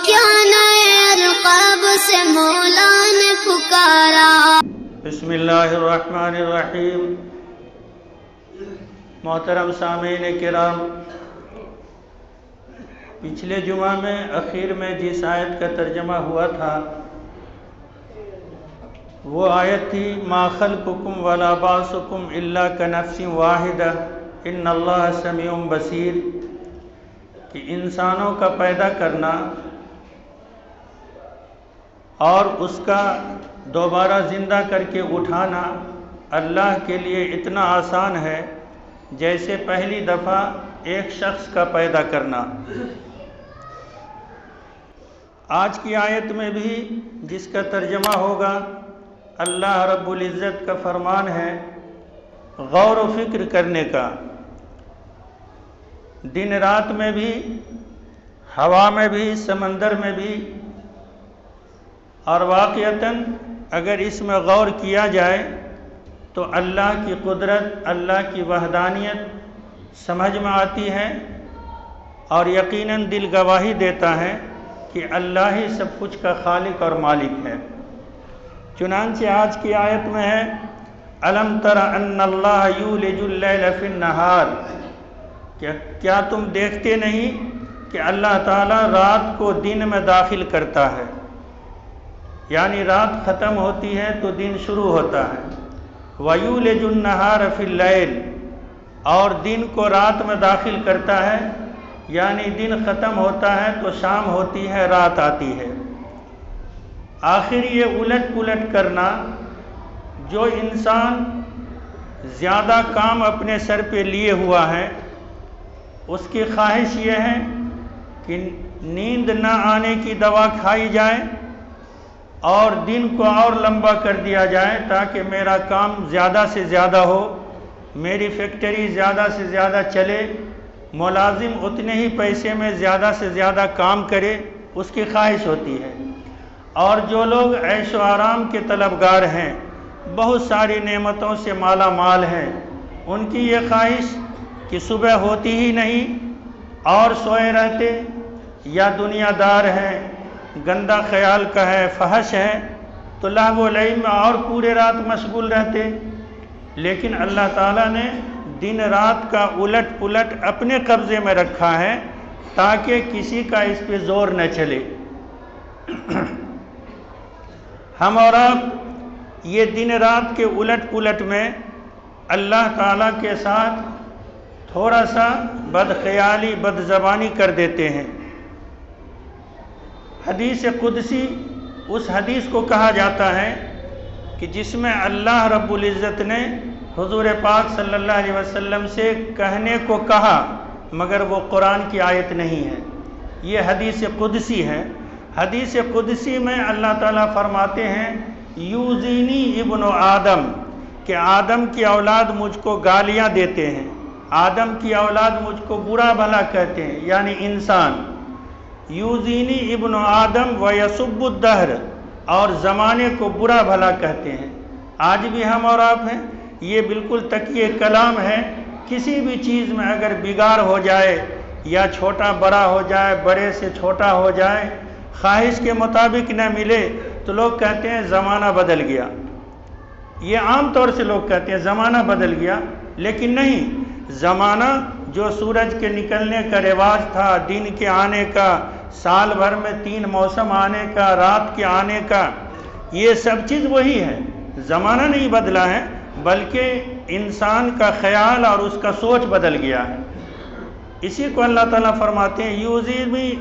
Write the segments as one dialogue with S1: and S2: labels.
S1: کیا نئے القاب سے مولا نے پکارا۔
S2: بسم اللہ الرحمن الرحیم۔ محترم سامعین کرام، پچھلے جمعہ میں اخیر میں جس آیت کا ترجمہ ہوا تھا وہ آیت تھی ما خلقکم ولا بعثکم الا کنفس واحدہ ان اللہ سمیع بصیر، کہ انسانوں کا پیدا کرنا اور اس کا دوبارہ زندہ کر کے اٹھانا اللہ کے لیے اتنا آسان ہے جیسے پہلی دفعہ ایک شخص کا پیدا کرنا۔ آج کی آیت میں بھی جس کا ترجمہ ہوگا، اللہ رب العزت کا فرمان ہے غور و فکر کرنے کا، دن رات میں بھی، ہوا میں بھی، سمندر میں بھی، اور واقعتاً اگر اس میں غور کیا جائے تو اللہ کی قدرت، اللہ کی وحدانیت سمجھ میں آتی ہے، اور یقیناً دل گواہی دیتا ہے کہ اللہ ہی سب کچھ کا خالق اور مالک ہے۔ چنانچہ آج کی آیت میں ہے الم تر ان اللہ یولج اللیل فی النہار، کیا تم دیکھتے نہیں کہ اللہ تعالیٰ رات کو دن میں داخل کرتا ہے، یعنی رات ختم ہوتی ہے تو دن شروع ہوتا ہے۔ وَيُولِجُ النَّهَارَ فِي اللَّيْلِ، اور دن کو رات میں داخل کرتا ہے، یعنی دن ختم ہوتا ہے تو شام ہوتی ہے، رات آتی ہے۔ آخر یہ الٹ پلٹ کرنا، جو انسان زیادہ کام اپنے سر پہ لیے ہوا ہے اس کی خواہش یہ ہے کہ نیند نہ آنے کی دوا کھائی جائے اور دن کو اور لمبا کر دیا جائے تاکہ میرا کام زیادہ سے زیادہ ہو، میری فیکٹری زیادہ سے زیادہ چلے، ملازم اتنے ہی پیسے میں زیادہ سے زیادہ کام کرے، اس کی خواہش ہوتی ہے۔ اور جو لوگ عیش و آرام کے طلبگار ہیں، بہت ساری نعمتوں سے مالا مال ہیں، ان کی یہ خواہش کہ صبح ہوتی ہی نہیں اور سوئے رہتے، یا دنیا دار ہیں، گندا خیال کا ہے، فحش ہے، تو لہو و لعب میں اور پورے رات مشغول رہتے۔ لیکن اللہ تعالیٰ نے دن رات کا الٹ پلٹ اپنے قبضے میں رکھا ہے تاکہ کسی کا اس پہ زور نہ چلے۔ ہم اور آپ یہ دن رات کے الٹ پلٹ میں اللہ تعالیٰ کے ساتھ تھوڑا سا بد خیالی، بد زبانی کر دیتے ہیں۔ حدیث قدسی اس حدیث کو کہا جاتا ہے کہ جس میں اللہ رب العزت نے حضور پاک صلی اللہ علیہ وسلم سے کہنے کو کہا، مگر وہ قرآن کی آیت نہیں ہے، یہ حدیث قدسی ہے۔ حدیث قدسی میں اللہ تعالیٰ فرماتے ہیں یوزینی ابن آدم، کہ آدم کی اولاد مجھ کو گالیاں دیتے ہیں، آدم کی اولاد مجھ کو برا بھلا کہتے ہیں، یعنی انسان۔ یوزینی ابن آدم ویسب الدہر، اور زمانے کو برا بھلا کہتے ہیں۔ آج بھی ہم اور آپ ہیں، یہ بالکل تکیہ کلام ہے۔ کسی بھی چیز میں اگر بگاڑ ہو جائے یا چھوٹا بڑا ہو جائے، بڑے سے چھوٹا ہو جائے، خواہش کے مطابق نہ ملے تو لوگ کہتے ہیں زمانہ بدل گیا۔ یہ عام طور سے لوگ کہتے ہیں زمانہ بدل گیا، لیکن نہیں، زمانہ جو سورج کے نکلنے کا رواج تھا، دن کے آنے کا، سال بھر میں 3 موسم آنے کا، رات کے آنے کا، یہ سب چیز وہی ہے، زمانہ نہیں بدلا ہے، بلکہ انسان کا خیال اور اس کا سوچ بدل گیا ہے۔ اسی کو اللہ تعالیٰ فرماتے ہیں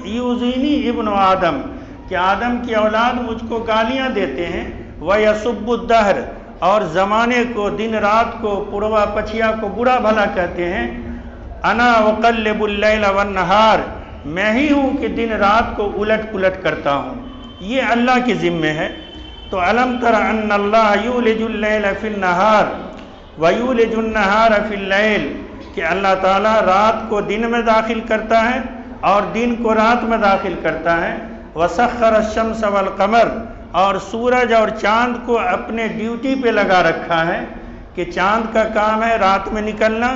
S2: یوزینی ابن آدم، کہ آدم کی اولاد مجھ کو گالیاں دیتے ہیں، وَيَسُبُّ الدَّهْرَ، اور زمانے کو، دن رات کو، پوروا پچھیا کو برا بھلا کہتے ہیں۔ انا اقلب اللیل والنہار، میں ہی ہوں کہ دن رات کو الٹ پلٹ کرتا ہوں، یہ اللہ کے ذمے ہے۔ تو الم تر ان اللہ یولج اللیل فی النہار ویولج النہار فی اللیل، کہ اللہ تعالیٰ رات کو دن میں داخل کرتا ہے اور دن کو رات میں داخل کرتا ہے۔ وسخر الشمس والقمر، اور سورج اور چاند کو اپنے ڈیوٹی پہ لگا رکھا ہے کہ چاند کا کام ہے رات میں نکلنا،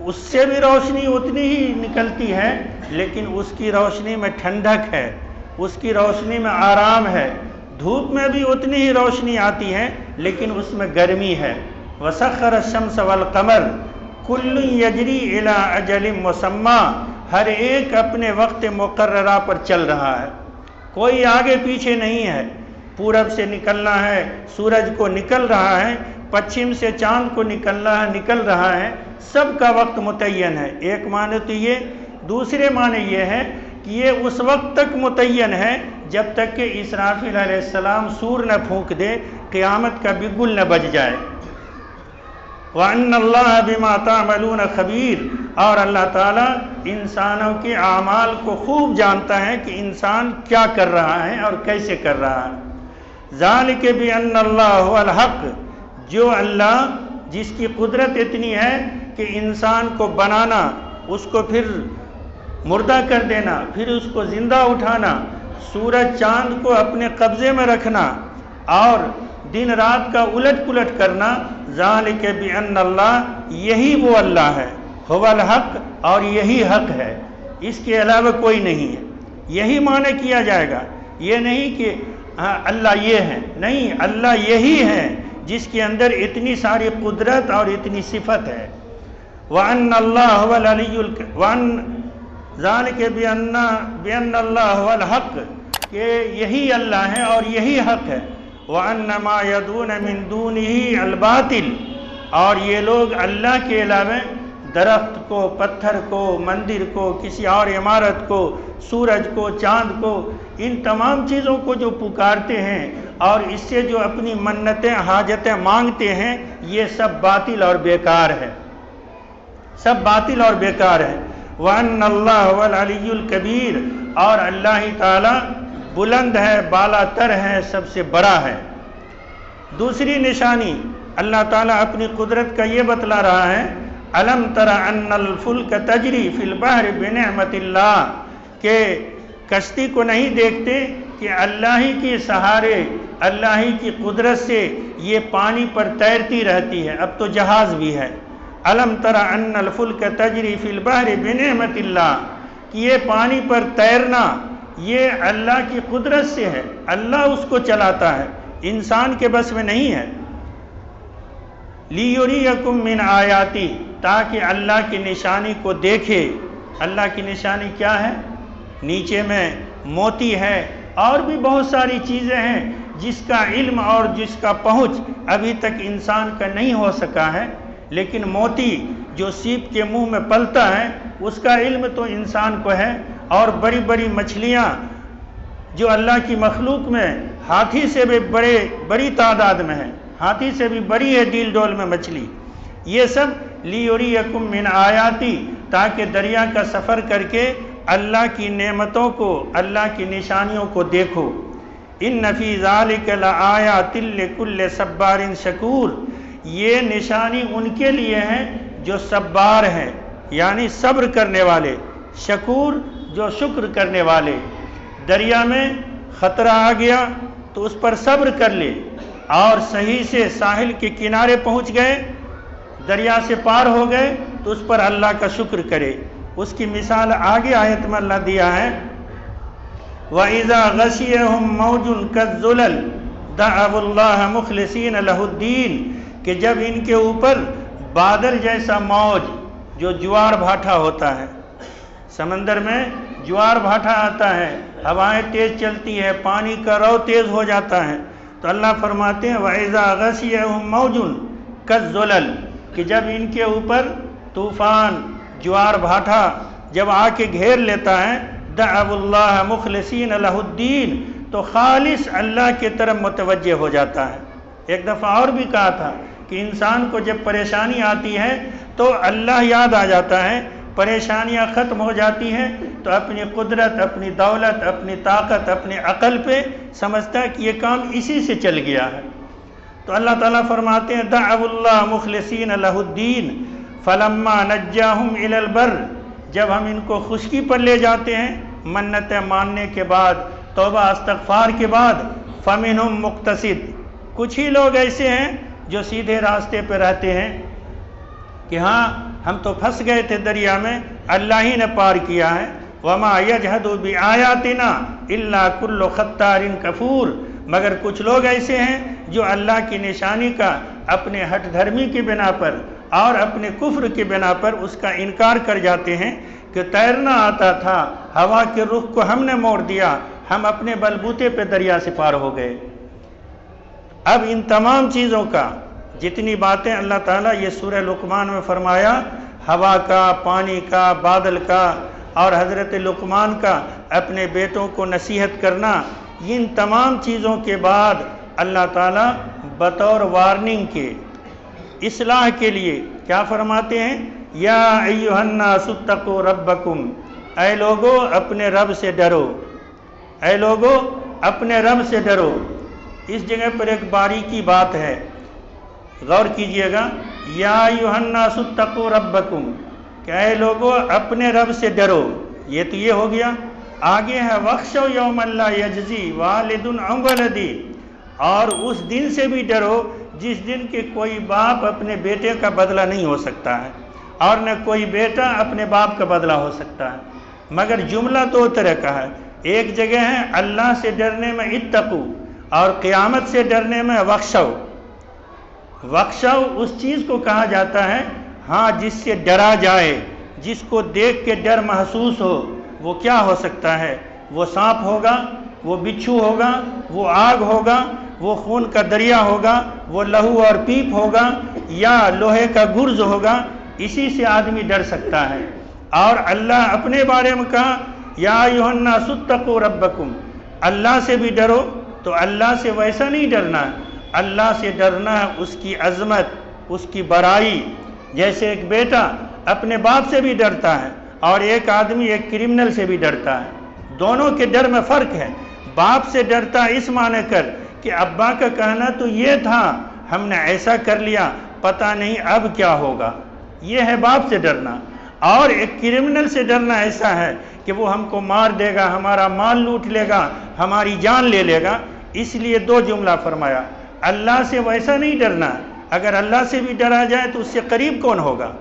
S2: اس سے بھی روشنی اتنی ہی نکلتی ہے لیکن اس کی روشنی میں ٹھنڈک ہے، اس کی روشنی میں آرام ہے، دھوپ میں بھی اتنی ہی روشنی آتی ہے لیکن اس میں گرمی ہے۔ وَسَخَّرَ الشَّمْسَ وَالْقَمَرَ كُلٌّ يَجْرِي إِلَىٰ أَجَلٍ مُّسَمًّى، ہر ایک اپنے وقت مقررہ پر چل رہا ہے، کوئی آگے پیچھے نہیں ہے۔ پورب سے نکلنا ہے سورج کو نکل رہا ہے، پچھم سے چاند کو نکل رہا ہے، سب کا وقت متعین ہے۔ ایک معنی تو یہ، دوسرے معنی یہ ہے کہ یہ اس وقت تک متعین ہے جب تک کہ اسرافیل علیہ السلام سور نہ پھونک دے، قیامت کا بھی گل نہ بج جائے۔ وَأَنَّ اللَّهَ بِمَا تَعْمَلُونَ خَبِيرٌ، اور اللہ تعالیٰ انسانوں کے اعمال کو خوب جانتا ہے کہ انسان کیا کر رہا ہے اور کیسے کر رہا ہے۔ ذَلِكَ بِأَنَّ اللَّهَ هُوَ الْحَقُّ، جو اللہ جس کی قدرت اتنی ہے کہ انسان کو بنانا، اس کو پھر مردہ کر دینا، پھر اس کو زندہ اٹھانا، سورج چاند کو اپنے قبضے میں رکھنا اور دن رات کا الٹ پلٹ کرنا، ذالک بأن اللہ، یہی وہ اللہ ہے، هو الحق، اور یہی حق ہے، اس کے علاوہ کوئی نہیں ہے۔ یہی معنی کیا جائے گا، یہ نہیں کہ اللہ یہ ہے، نہیں، اللہ یہی ہے جس کے اندر اتنی ساری قدرت اور اتنی صفت ہے۔ وَأَنَّ اللَّهَ هُوَ الْعَلِيُّ ذَلِكَ بِأَنَّ اللَّهَ هُوَ الْحَقُّ، کہ یہی اللہ ہے اور یہی حق ہے۔ وَأَنَّ مَا يَدْعُونَ مِن دُونِهِ الْبَاطِلُ، اور یہ لوگ اللہ کے علاوہ درخت کو، پتھر کو، مندر کو، کسی اور عمارت کو، سورج کو، چاند کو، ان تمام چیزوں کو جو پکارتے ہیں اور اس سے جو اپنی منتیں، حاجتیں مانگتے ہیں، یہ سب باطل اور بیکار ہے، سب باطل اور بیکار ہے۔ وَأَنَّ اللَّهَ هُوَ الْعَلِيُّ الْكَبِيرُ، اور اللہ ہی تعالیٰ بلند ہے، بالا تر ہے، سب سے بڑا ہے۔ دوسری نشانی اللہ تعالیٰ اپنی قدرت کا یہ بتلا رہا ہے، أَلَمْ تَرَ أَنَّ الْفُلْكَ تَجْرِي فِي الْبَحْرِ بِنِعْمَةِ اللَّهِ، کہ کشتی کو نہیں دیکھتے کہ اللہ ہی کے سہارے، اللہ ہی کی قدرت سے یہ پانی پر تیرتی رہتی ہے، اب تو جہاز بھی ہے۔ أَلَمْ تَرَ أَنَّ الْفُلْكَ تَجْرِي فِي الْبَحْرِ بِنِعْمَةِ اللَّهِ، کہ یہ پانی پر تیرنا یہ اللہ کی قدرت سے ہے، اللہ اس کو چلاتا ہے، انسان کے بس میں نہیں ہے۔ لِيُرِيَكُم مِّنْ آیَاتِهِ، تاکہ اللہ کی نشانی کو دیکھے۔ اللہ کی نشانی کیا ہے؟ نیچے میں موتی ہے اور بھی بہت ساری چیزیں ہیں جس کا علم اور جس کا پہنچ ابھی تک انسان کا نہیں ہو سکا ہے، لیکن موتی جو سیپ کے منہ میں پلتا ہے اس کا علم تو انسان کو ہے، اور بڑی بڑی مچھلیاں جو اللہ کی مخلوق میں ہاتھی سے بھی بڑی تعداد میں ہے، ہاتھی سے بھی بڑی ہے ڈیل ڈول میں مچھلی، یہ سب لیوریکم من آیاتی، تاکہ دریا کا سفر کر کے اللہ کی نعمتوں کو، اللہ کی نشانیوں کو دیکھو۔ ان فی ذالک لآیات لکل صبار شکور، یہ نشانی ان کے لیے ہے جو صبار ہیں، یعنی صبر کرنے والے، شکور جو شکر کرنے والے۔ دریا میں خطرہ آ گیا تو اس پر صبر کر لے، اور صحیح سے ساحل کے کنارے پہنچ گئے، دریا سے پار ہو گئے تو اس پر اللہ کا شکر کرے۔ اس کی مثال آگے آیت میں اللہ دیا ہے، وَإِذَا غَشِيَهُم مَّوْجٌ كَالظُّلَلِ دَعَوُا اللَّهَ مُخْلِصِينَ لَهُ الدِّينَ، کہ جب ان کے اوپر بادل جیسا موج جو جوار بھاٹا ہوتا ہے، سمندر میں جوار بھاٹا آتا ہے، ہوائیں تیز چلتی ہے، پانی کا رو تیز ہو جاتا ہے، تو اللہ فرماتے ہیں وَإِذَا غَشِيَهُم مَّوْجٌ كَالظُّلَلِ، کہ جب ان کے اوپر طوفان، جوار بھاٹا جب آ کے گھیر لیتا ہے، دعوا اللہ مخلصین لہ الدین، تو خالص اللہ کی طرف متوجہ ہو جاتا ہے۔ ایک دفعہ اور بھی کہا تھا کہ انسان کو جب پریشانی آتی ہے تو اللہ یاد آ جاتا ہے، پریشانیاں ختم ہو جاتی ہیں تو اپنی قدرت، اپنی دولت، اپنی طاقت، اپنی عقل پہ سمجھتا ہے کہ یہ کام اسی سے چل گیا ہے۔ تو اللہ تعالیٰ فرماتے ہیں دعوا اللہ مخلصین لہ الدین فلما نجاہم الی البر، جب ہم ان کو خشکی پر لے جاتے ہیں منتیں ماننے کے بعد، توبہ استغفار کے بعد، فمنہم مقتصد، کچھ ہی لوگ ایسے ہیں جو سیدھے راستے پہ رہتے ہیں کہ ہاں ہم تو پھنس گئے تھے دریا میں، اللہ ہی نے پار کیا ہے، وما یجحد بآیاتنا الا کل ختار کفور، مگر کچھ لوگ ایسے ہیں جو اللہ کی نشانی کا اپنے ہٹ دھرمی کی بنا پر اور اپنے کفر کی بنا پر اس کا انکار کر جاتے ہیں کہ تیرنا آتا تھا، ہوا کے رخ کو ہم نے موڑ دیا، ہم اپنے بلبوتے پہ دریا سے پار ہو گئے۔ اب ان تمام چیزوں کا جتنی باتیں اللہ تعالیٰ یہ سورہ لقمان میں فرمایا، ہوا کا، پانی کا، بادل کا اور حضرت لقمان کا اپنے بیٹوں کو نصیحت کرنا، ان تمام چیزوں کے بعد اللہ تعالیٰ بطور وارننگ کے، اصلاح کے لیے کیا فرماتے ہیں؟ یا ایھا الناس اتقوا ربکم، اے لوگو اپنے رب سے ڈرو، اے لوگو اپنے رب سے ڈرو۔ اس جگہ پر ایک باریکی بات ہے، غور کیجئے گا، یا ایھا الناس اتقوا ربکم، کہ اے لوگو اپنے رب سے ڈرو، یہ تو یہ ہو گیا۔ آگے ہے وَاخْشَوْا يَوْمًا لَا يَجْزِي وَالِدٌ عَنْ وَلَدِهِ، اور اس دن سے بھی ڈرو جس دن کہ کوئی باپ اپنے بیٹے کا بدلہ نہیں ہو سکتا ہے اور نہ کوئی بیٹا اپنے باپ کا بدلہ ہو سکتا ہے۔ مگر جملہ دو طرح کا ہے، ایک جگہ ہے اللہ سے ڈرنے میں اتقو، اور قیامت سے ڈرنے میں وخشو۔ وخشو اس چیز کو کہا جاتا ہے ہاں جس سے ڈرا جائے، جس کو دیکھ کے ڈر محسوس ہو۔ وہ کیا ہو سکتا ہے؟ وہ سانپ ہوگا، وہ بچھو ہوگا، وہ آگ ہوگا، وہ خون کا دریا ہوگا، وہ لہو اور پیپ ہوگا، یا لوہے کا گرز ہوگا، اسی سے آدمی ڈر سکتا ہے۔ اور اللہ اپنے بارے میں کہا یا ایھا الناس اتقوا ربکم، اللہ سے بھی ڈرو، تو اللہ سے ویسا نہیں ڈرنا، اللہ سے ڈرنا ہے اس کی عظمت، اس کی بڑائی۔ جیسے ایک بیٹا اپنے باپ سے بھی ڈرتا ہے اور ایک آدمی ایک کرمنل سے بھی ڈرتا ہے، دونوں کے ڈر میں فرق ہے۔ باپ سے ڈرتا اس معنی کر کہ ابا کا کہنا تو یہ تھا، ہم نے ایسا کر لیا، پتہ نہیں اب کیا ہوگا، یہ ہے باپ سے ڈرنا۔ اور ایک کرمنل سے ڈرنا ایسا ہے کہ وہ ہم کو مار دے گا، ہمارا مال لوٹ لے گا، ہماری جان لے لے گا۔ اس لیے دو جملہ فرمایا، اللہ سے ویسا نہیں ڈرنا، اگر اللہ سے بھی ڈرا جائے تو اس سے قریب کون ہوگا؟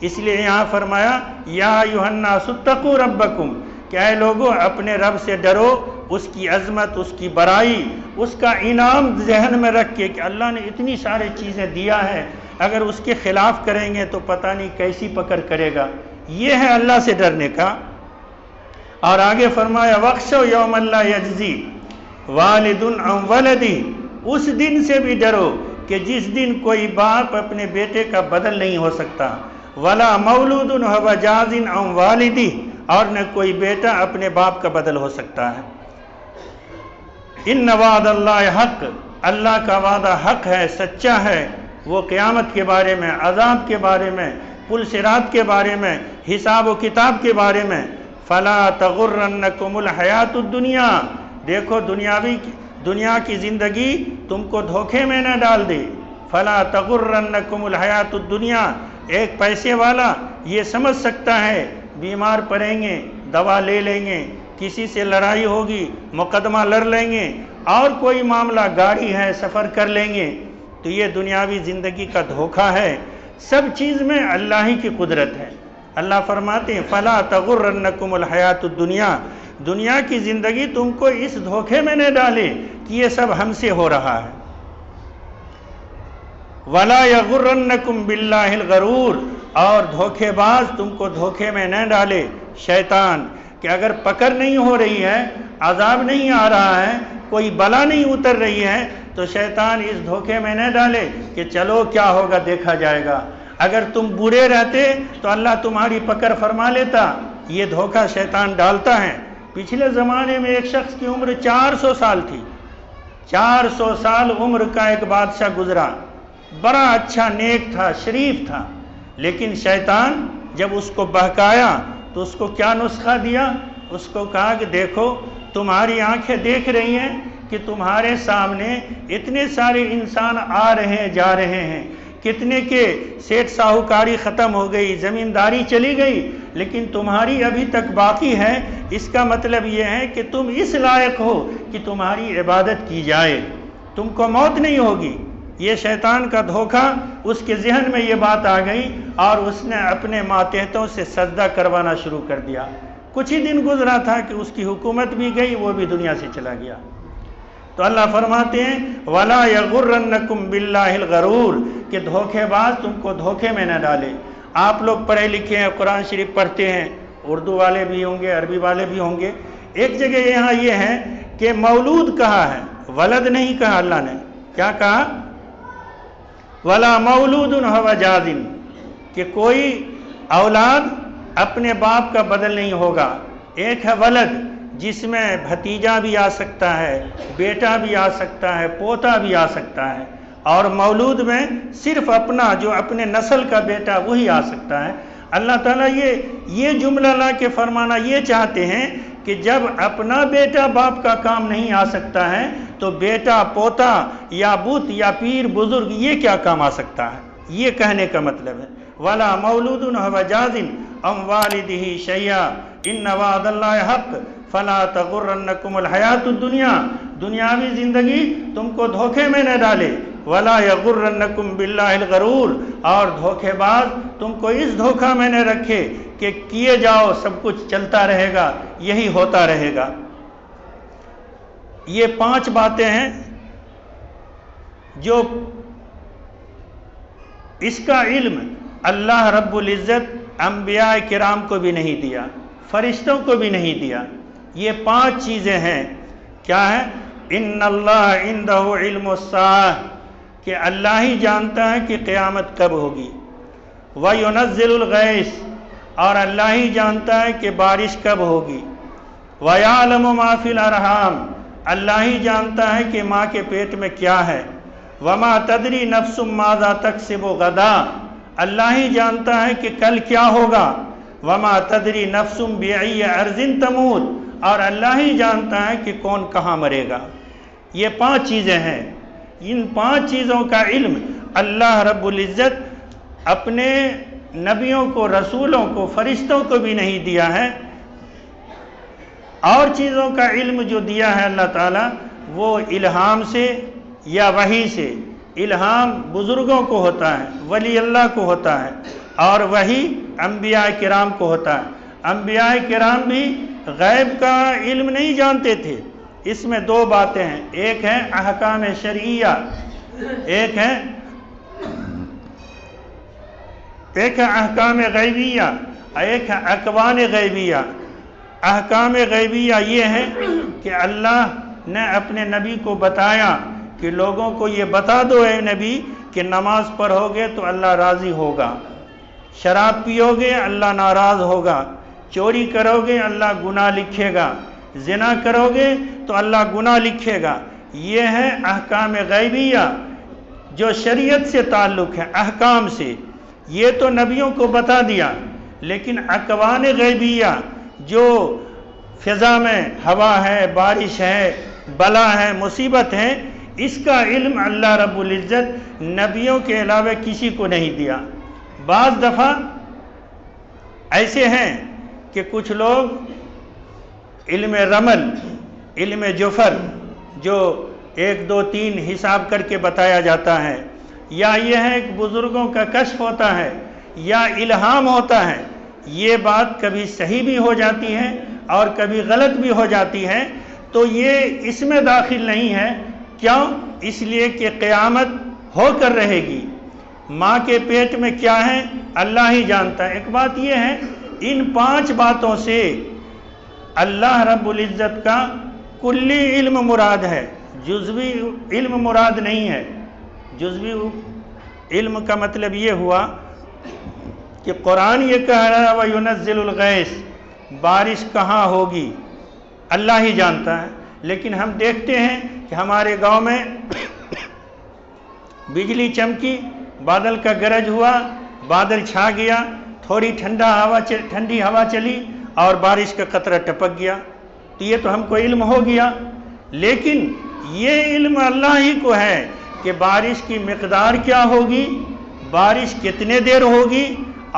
S2: اس لیے یہاں فرمایا یا ایھا الناس اتقوا ربکم، کہ اے لوگو اپنے رب سے ڈرو، اس کی عظمت، اس کی بڑائی، اس کا انعام ذہن میں رکھ کے کہ اللہ نے اتنی ساری چیزیں دیا ہے، اگر اس کے خلاف کریں گے تو پتہ نہیں کیسی پکڑ کرے گا۔ یہ ہے اللہ سے ڈرنے کا۔ اور آگے فرمایا وَاخْشَوْا يَوْمًا لَا يَجْزِي وَالِدٌ عَنْ وَلَدِهِ، اس دن سے بھی ڈرو کہ جس دن کوئی باپ اپنے بیٹے کا بدل نہیں ہو سکتا، وَلَا مَوْلُودٌ هُوَ جَازٍ عَنْ وَالِدِهِ، اور نہ کوئی بیٹا اپنے باپ کا بدل ہو سکتا ہے۔ اِنَّ وَعْدَ اللَّهِ حق، اللہ کا وعدہ حق ہے، سچا ہے۔ وہ قیامت کے بارے میں، عذاب کے بارے میں، پل صراط کے بارے میں، حساب و کتاب کے بارے میں۔ فَلَا تَغُرَّنَّكُمُ الْحَيَاةُ الدُّنْيَا، دیکھو دنیا کی زندگی تم کو دھوکے میں نہ ڈال دے۔ فَلَا تَغُرَّنَّكُمُ الْحَيَاةُ الدُّنْيَا، ایک پیسے والا یہ سمجھ سکتا ہے بیمار پڑیں گے دوا لے لیں گے، کسی سے لڑائی ہوگی مقدمہ لڑ لیں گے، اور کوئی معاملہ گاڑی ہے سفر کر لیں گے، تو یہ دنیاوی زندگی کا دھوکہ ہے۔ سب چیز میں اللہ ہی کی قدرت ہے۔ اللہ فرماتے ہیں فَلَا تَغُرَّنَّكُمُ الْحَيَاةُ الدُّنْيَا، دنیا کی زندگی تم کو اس دھوکے میں نہ ڈالے کہ یہ سب ہم سے ہو رہا ہے۔ وَلَا يَغُرَّنَّكُمْ بِاللَّهِ الْغَرُورُ، اور دھوکے باز تم کو دھوکے میں نہ ڈالے شیطان، کہ اگر پکڑ نہیں ہو رہی ہے، عذاب نہیں آ رہا ہے، کوئی بلا نہیں اتر رہی ہے، تو شیطان اس دھوکے میں نہ ڈالے کہ چلو کیا ہوگا دیکھا جائے گا، اگر تم برے رہتے تو اللہ تمہاری پکڑ فرما لیتا۔ یہ دھوکہ شیطان ڈالتا ہے۔ پچھلے زمانے میں ایک شخص کی عمر 400 سال تھی، 400 سال عمر کا ایک بادشاہ گزرا، بڑا اچھا نیک تھا، شریف تھا، لیکن شیطان جب اس کو بہکایا تو اس کو کیا نسخہ دیا؟ اس کو کہا کہ دیکھو تمہاری آنکھیں دیکھ رہی ہیں کہ تمہارے سامنے اتنے سارے انسان آ رہے ہیں جا رہے ہیں، کتنے کے سیٹ ساہوکاری ختم ہو گئی، زمینداری چلی گئی، لیکن تمہاری ابھی تک باقی ہے۔ اس کا مطلب یہ ہے کہ تم اس لائق ہو کہ تمہاری عبادت کی جائے، تم کو موت نہیں ہوگی۔ یہ شیطان کا دھوکہ، اس کے ذہن میں یہ بات آ گئی اور اس نے اپنے ماتحتوں سے سجدہ کروانا شروع کر دیا۔ کچھ ہی دن گزرا تھا کہ اس کی حکومت بھی گئی، وہ بھی دنیا سے چلا گیا۔ تو اللہ فرماتے ہیں وَلَا يَغُرَّنَّكُمْ بِاللَّهِ الْغَرُورُ کہ دھوکے باز تم کو دھوکے میں نہ ڈالے۔ آپ لوگ پڑھے لکھے ہیں، قرآن شریف پڑھتے ہیں، اردو والے بھی ہوں گے، عربی والے بھی ہوں گے۔ ایک جگہ یہاں یہ ہے کہ مولود کہا ہے، ولد نہیں کہا اللہ نے۔ کیا کہا؟ وَلَا مَوْلُودٌ هُوَ جَازٍ کہ کوئی اولاد اپنے باپ کا بدل نہیں ہوگا۔ ایک ہے ولد جس میں بھتیجا بھی آ سکتا ہے، بیٹا بھی آ سکتا ہے، پوتا بھی آ سکتا ہے، اور مولود میں صرف اپنا جو اپنے نسل کا بیٹا وہی آ سکتا ہے۔ اللہ تعالیٰ یہ جملہ لا کے فرمانا یہ چاہتے ہیں کہ جب اپنا بیٹا باپ کا کام نہیں آ سکتا ہے تو بیٹا پوتا یا بت یا پیر بزرگ یہ کیا کام آ سکتا ہے، یہ کہنے کا مطلب ہے۔ وَلَا مَوْلُودٌ هُوَ جَازٍ عَنْ وَالِدِهِ شَيْئًا إِنَّ وَعْدَ اللَّهِ حَقٌّ فَلَا تَغُرَّنَّكُمُ الْحَيَاةُ الدُّنْيَا دنیاوی زندگی تم کو دھوکے میں نہ ڈالے۔ وَلَا يَغُرَّنَّكُمْ بِاللَّهِ الْغَرُورُ اور دھوکے باز تم کو اس دھوکہ میں نہ رکھے کہ کیے جاؤ سب کچھ چلتا رہے گا، یہی ہوتا رہے گا۔ یہ 5 باتیں ہیں جو اس کا علم اللہ رب العزت انبیاء کرام کو بھی نہیں دیا، فرشتوں کو بھی نہیں دیا۔ یہ 5 چیزیں ہیں۔ کیا ہے؟ ان اللہ عنده علم الساعہ کہ اللہ ہی جانتا ہے کہ قیامت کب ہوگی۔ وَيُنَزِّلُ الْغَيْثَ اور اللہ ہی جانتا ہے کہ بارش کب ہوگی۔ وَيَعْلَمُ مَا فِي الْأَرْحَامِ اللہ ہی جانتا ہے کہ ماں کے پیٹ میں کیا ہے۔ وَمَا تَدْرِي نَفْسٌ مَاذَا تَكْسِبُ غَدًا اللہ ہی جانتا ہے کہ کل کیا ہوگا۔ وَمَا تَدْرِي نَفْسٌ بِأَيِّ أَرْضٍ تَمُوتُ اور اللہ ہی جانتا ہے کہ کون کہاں مرے گا۔ یہ 5 چیزیں ہیں۔ ان 5 چیزوں کا علم اللہ رب العزت اپنے نبیوں کو، رسولوں کو، فرشتوں کو بھی نہیں دیا ہے۔ اور چیزوں کا علم جو دیا ہے اللہ تعالیٰ وہ الہام سے یا وحی سے۔ الہام بزرگوں کو ہوتا ہے، ولی اللہ کو ہوتا ہے، اور وحی انبیاء کرام کو ہوتا ہے۔ انبیاء کرام بھی غیب کا علم نہیں جانتے تھے۔ اس میں 2 باتیں ہیں، ایک ہے احکام شرعیہ، ایک ہے احکام غیبیہ، ایک ہے اکوان غیبیہ۔ احکام غیبیہ یہ ہے کہ اللہ نے اپنے نبی کو بتایا کہ لوگوں کو یہ بتا دو اے نبی کہ نماز پڑھو گے تو اللہ راضی ہوگا، شراب پیو گے اللہ ناراض ہوگا، چوری کرو گے اللہ گناہ لکھے گا، زنا کرو گے تو اللہ گناہ لکھے گا۔ یہ ہے احکام غیبیہ جو شریعت سے تعلق ہے، احکام سے۔ یہ تو نبیوں کو بتا دیا، لیکن اکوان غیبیہ جو فضا میں ہوا ہے، بارش ہے، بلا ہے، مصیبت ہے، اس کا علم اللہ رب العزت نبیوں کے علاوہ کسی کو نہیں دیا۔ بعض دفعہ ایسے ہیں کہ کچھ لوگ علم رمل، علم جفر جو 1 2 3 حساب کر کے بتایا جاتا ہے، یا یہ ہے کہ بزرگوں کا کشف ہوتا ہے یا الہام ہوتا ہے، یہ بات کبھی صحیح بھی ہو جاتی ہے اور کبھی غلط بھی ہو جاتی ہے، تو یہ اس میں داخل نہیں ہے۔ کیوں؟ اس لیے کہ قیامت ہو کر رہے گی۔ ماں کے پیٹ میں کیا ہے اللہ ہی جانتا ہے۔ ایک بات یہ ہے، ان 5 باتوں سے اللہ رب العزت کا کلی علم مراد ہے، جزوی علم مراد نہیں ہے۔ جزوی علم کا مطلب یہ ہوا کہ قرآن یہ کہہ رہا ہے وَيُنَزِّلُ الْغَيْثَ بارش کہاں ہوگی اللہ ہی جانتا ہے، لیکن ہم دیکھتے ہیں کہ ہمارے گاؤں میں بجلی چمکی، بادل کا گرج ہوا، بادل چھا گیا، تھوڑی ٹھنڈی ہوا چلی اور بارش کا قطرہ ٹپک گیا، تو یہ تو ہم کو علم ہو گیا۔ لیکن یہ علم اللہ ہی کو ہے کہ بارش کی مقدار کیا ہوگی، بارش کتنے دیر ہوگی،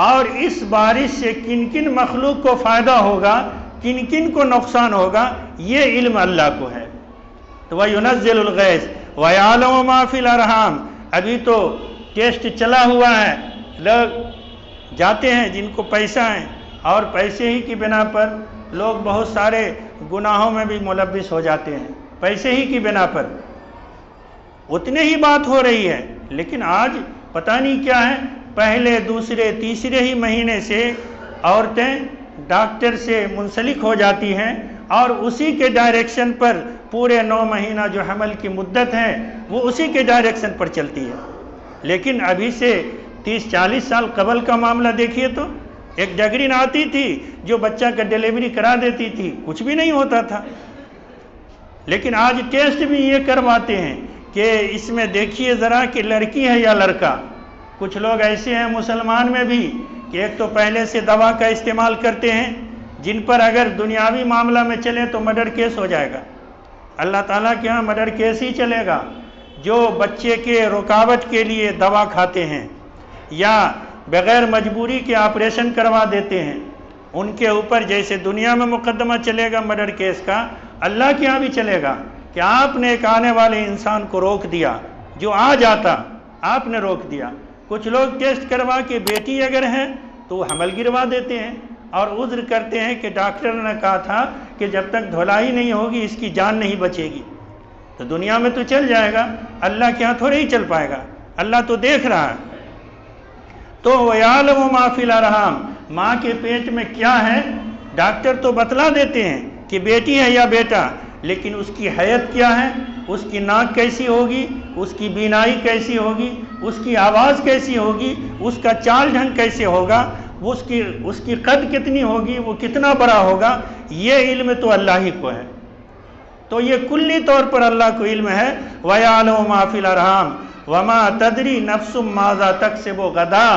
S2: اور اس بارش سے کن کن مخلوق کو فائدہ ہوگا، کن کن کو نقصان ہوگا، یہ علم اللہ کو ہے۔ تو وَيُنَزِّلُ الْغَيْثَ وَيَعْلَمُ مَا فِي الْأَرْحَامِ ابھی تو ٹیسٹ چلا ہوا ہے، لوگ جاتے ہیں جن کو پیسہ ہے، اور پیسے ہی کی بنا پر لوگ بہت سارے گناہوں میں بھی ملوث ہو جاتے ہیں، پیسے ہی کی بنا پر اتنے ہی بات ہو رہی ہے، لیکن آج پتہ نہیں کیا ہے، پہلے دوسرے تیسرے ہی مہینے سے عورتیں ڈاکٹر سے منسلک ہو جاتی ہیں اور اسی کے ڈائریکشن پر پورے 9 مہینہ جو حمل کی مدت ہے وہ اسی کے ڈائریکشن پر چلتی ہے۔ لیکن ابھی سے 30-40 سال قبل کا معاملہ دیکھیے تو ایک ڈگرین آتی تھی جو بچہ کا ڈیلیوری کرا دیتی تھی، کچھ بھی نہیں ہوتا تھا۔ لیکن آج ٹیسٹ بھی یہ کرواتے ہیں کہ اس میں دیکھیے ذرا کہ لڑکی ہے یا لڑکا۔ کچھ لوگ ایسے ہیں مسلمان میں بھی کہ ایک تو پہلے سے دوا کا استعمال کرتے ہیں جن پر اگر دنیاوی معاملہ میں چلے تو مرڈر کیس ہو جائے گا، اللہ تعالیٰ کے ہاں مرڈر کیس ہی چلے گا۔ جو بچے کے رکاوٹ کے لیے دوا کھاتے ہیں یا بغیر مجبوری کے آپریشن کروا دیتے ہیں، ان کے اوپر جیسے دنیا میں مقدمہ چلے گا مرڈر کیس کا، اللہ کے ہاں بھی چلے گا کہ آپ نے ایک آنے والے انسان کو روک دیا، جو آ جاتا آپ نے روک دیا۔ کچھ لوگ ٹیسٹ کروا کے بیٹی اگر ہے تو حمل گروا دیتے ہیں اور عذر کرتے ہیں کہ ڈاکٹر نے کہا تھا کہ جب تک دھلائی نہیں ہوگی اس کی جان نہیں بچے گی۔ تو دنیا میں تو چل جائے گا، اللہ کے ہاں تھوڑے ہی چل پائے گا، اللہ تو دیکھ رہا ہے۔ تو وَيَعْلَمُ مَا فِي الْأَرْحَامِ، ماں کے پیٹ میں کیا ہے ڈاکٹر تو بتلا دیتے ہیں کہ بیٹی ہے یا بیٹا، لیکن اس کی حیت کیا ہے، اس کی ناک کیسی ہوگی، اس کی بینائی کیسی ہوگی، اس کی آواز کیسی ہوگی، اس کا چال ڈھنگ کیسے ہوگا، اس کی قد کتنی ہوگی، وہ کتنا بڑا ہوگا، یہ علم تو اللہ ہی کو ہے۔ تو یہ کلی طور پر اللہ کو علم ہے۔ وَيَعْلَمُ مَا فِي الْأَرْحَامِ وَمَا تَدْرِي نَفْسٌ مَاذَا تَكْسِبُ غَدًا،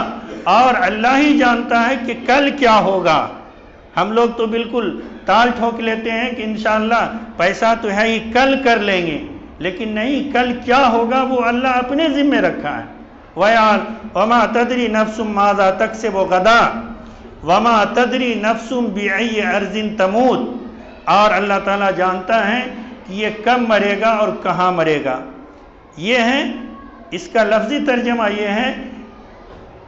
S2: اور اللہ ہی جانتا ہے کہ کل کیا ہوگا۔ ہم لوگ تو بالکل تال ٹھوک لیتے ہیں کہ انشاءاللہ پیسہ تو ہے ہی کل کر لیں گے، لیکن نہیں، کل کیا ہوگا وہ اللہ اپنے ذمہ رکھا ہے۔ وَمَا تَدْرِي نَفْسٌ مَاذَا تَكْسِبُ غَدًا وَمَا تَدْرِي نَفْسٌ بِأَيِّ أَرْضٍ تَمُوتُ، اور اللہ تعالیٰ جانتا ہے کہ یہ کب مرے گا اور کہاں مرے گا۔ یہ ہے اس کا لفظی ترجمہ، یہ ہے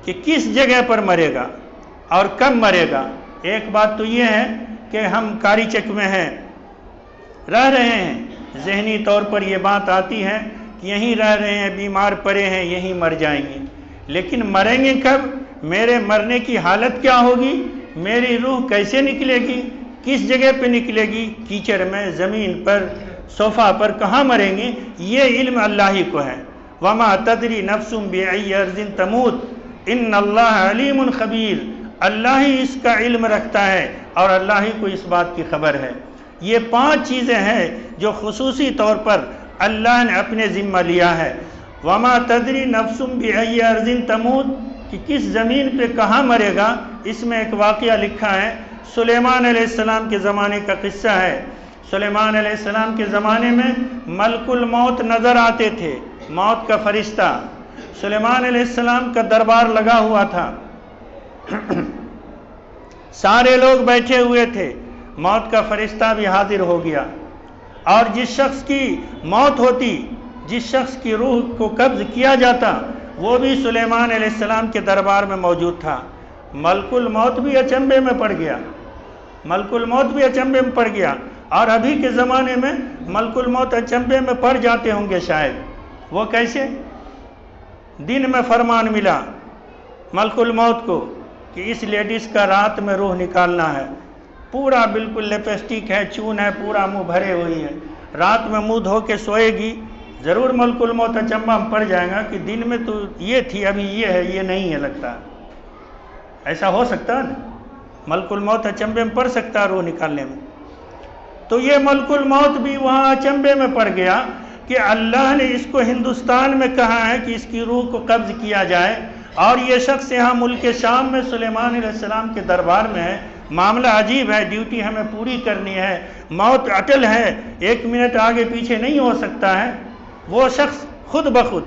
S2: کہ کس جگہ پر مرے گا اور کب مرے گا۔ ایک بات تو یہ ہے کہ ہم کاری چک میں ہیں، رہ رہے ہیں، ذہنی طور پر یہ بات آتی ہے کہ یہیں رہ رہے ہیں، بیمار پڑے ہیں، یہیں مر جائیں گے، لیکن مریں گے کب، میرے مرنے کی حالت کیا ہوگی، میری روح کیسے نکلے گی، کس جگہ پہ نکلے گی، کیچڑ میں، زمین پر، صوفہ پر، کہاں مریں گے، یہ علم اللہ ہی کو ہے۔ وَمَا تَدْرِي نَفْسٌ بِأَيِّ أَرْضٍ تَمُوتُ إِنَّ اللَّهَ عَلِيمٌ خَبِيرٌ، اللہ ہی اس کا علم رکھتا ہے اور اللہ ہی کو اس بات کی خبر ہے۔ یہ 5 چیزیں ہیں جو خصوصی طور پر اللہ نے اپنے ذمہ لیا ہے۔ وَمَا تَدْرِي نَفْسٌ بِأَيِّ أَرْضٍ تَمُوتُ، کہ کس زمین پہ کہاں مرے گا۔ اس میں ایک واقعہ لکھا ہے، سلیمان علیہ السلام کے زمانے کا قصہ ہے۔ سلیمان علیہ السلام کے زمانے میں ملک الموت نظر آتے تھے، موت کا فرشتہ۔ سلیمان علیہ السلام کا دربار لگا ہوا تھا، سارے لوگ بیٹھے ہوئے تھے، موت کا فرشتہ بھی حاضر ہو گیا، اور جس شخص کی موت ہوتی، جس شخص کی روح کو قبض کیا جاتا، وہ بھی سلیمان علیہ السلام کے دربار میں موجود تھا۔ ملک الموت بھی اچنبے میں پڑ گیا، ملک الموت بھی اچنبے میں پڑ گیا، اور ابھی کے زمانے میں ملک الموت اچنبے میں پڑ جاتے ہوں گے شاید۔ وہ کیسے؟ دن میں فرمان ملا ملک الموت کو کہ اس لیڈیز کا رات میں روح نکالنا ہے، پورا بالکل لپسٹک ہے، چون ہے، پورا منہ بھرے ہوئی ہے، رات میں منہ دھو کے سوئے گی، ضرور ملک الموت اچنبا میں پڑ جائے گا کہ دن میں تو یہ تھی، ابھی یہ ہے، یہ نہیں ہے، لگتا ہے ایسا ہو سکتا ہے نا، ملک الموت اچنبے میں پڑ سکتا ہے روح نکالنے میں۔ تو یہ ملک الموت بھی وہاں اچنبے میں پڑ گیا کہ اللہ نے اس کو ہندوستان میں کہا ہے کہ اس کی روح کو قبض کیا جائے، اور یہ شخص یہاں ملک شام میں سلیمان علیہ السلام کے دربار میں ہے۔ معاملہ عجیب ہے، ڈیوٹی ہمیں پوری کرنی ہے، موت اٹل ہے، 1 منٹ آگے پیچھے نہیں ہو سکتا ہے۔ وہ شخص خود بخود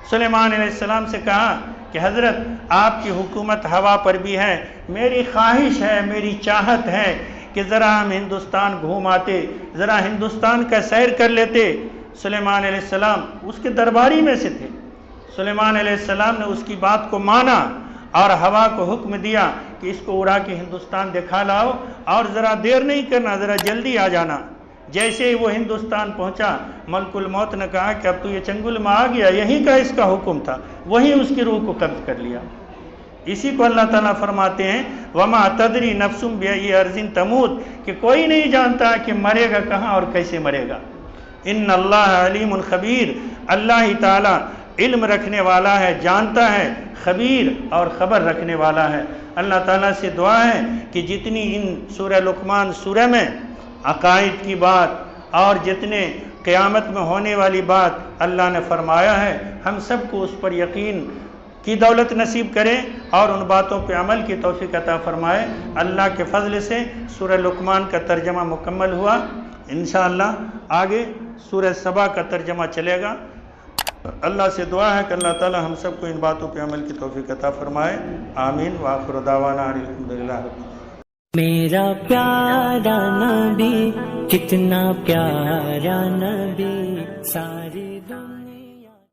S2: سلیمان علیہ السلام سے کہا کہ حضرت آپ کی حکومت ہوا پر بھی ہے، میری خواہش ہے، میری چاہت ہے کہ ذرا ہم ہندوستان گھوم آتے، ذرا ہندوستان کا سیر کر لیتے۔ سلیمان علیہ السلام اس کے درباری میں سے تھے، سلیمان علیہ السلام نے اس کی بات کو مانا اور ہوا کو حکم دیا کہ اس کو اڑا کے ہندوستان دکھا لاؤ اور ذرا دیر نہیں کرنا، ذرا جلدی آ جانا۔ جیسے ہی وہ ہندوستان پہنچا، ملک الموت نے کہا کہ اب تو یہ چنگل میں آ گیا، یہیں کا اس کا حکم تھا، وہیں اس کی روح کو قبض کر لیا۔ اسی کو اللہ تعالیٰ فرماتے ہیں وَمَا تَدْرِي نَفْسٌ بِأَيِّ أَرْضٍ تَمُوتُ، کہ کوئی نہیں جانتا کہ مرے گا کہاں اور کیسے مرے گا۔ ان اللہ علیم خبیر، اللہ ہی تعالیٰ علم رکھنے والا ہے، جانتا ہے، خبیر اور خبر رکھنے والا ہے۔ اللہ تعالیٰ سے دعا ہے کہ جتنی ان سورہ لقمان سورہ میں عقائد کی بات اور جتنے قیامت میں ہونے والی بات اللہ نے فرمایا ہے، ہم سب کو اس پر یقین کی دولت نصیب کریں اور ان باتوں پہ عمل کی توفیق عطا فرمائے۔ اللہ کے فضل سے سورہ لقمان کا ترجمہ مکمل ہوا، انشاءاللہ آگے سورہ سبا کا ترجمہ چلے گا۔ اللہ سے دعا ہے کہ اللہ تعالی ہم سب کو ان باتوں پہ عمل کی توفیق عطا فرمائے، آمین۔ وآخر دعوانا الحمدللہ۔
S3: میرا پیارا نبی، کتنا پیارا نبی، ساری دنیا